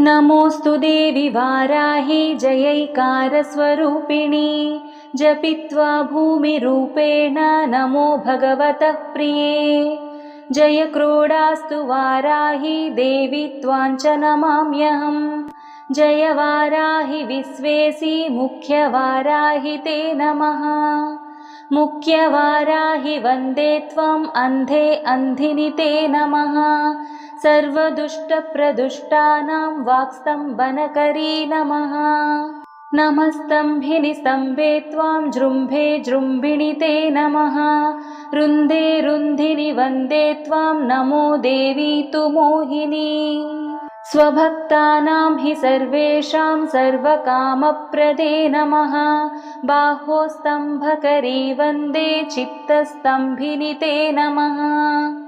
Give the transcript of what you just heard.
नमोऽस्तु देवि वाराहि जयैकारस्वरूपिणि जपित्वा भूमिरूपेण नमो भगवतः प्रिये। जय क्रोडास्तु वाराहि देवि त्वाञ्च नमाम्यहम्। जय वाराहि विश्वेसि मुख्यवाराहि ते नमः। मुख्यवाराहि वन्दे त्वम् अन्धे अन्धिनि ते नमः। सर्वदुष्टप्रदुष्टानां वाक्स्तम्भनकरी नमः। नमस्तम्भिनि स्तम्भे त्वां जृम्भे जृम्भिणि ते नमः। रुन्धे रुन्धिनि वन्दे त्वां नमो देवी तु मोहिनी। स्वभक्तानां हि सर्वेषां सर्वकामप्रदे नमः। बाहोस्तम्भकरी वन्दे चित्तस्तम्भिनि ते नमः।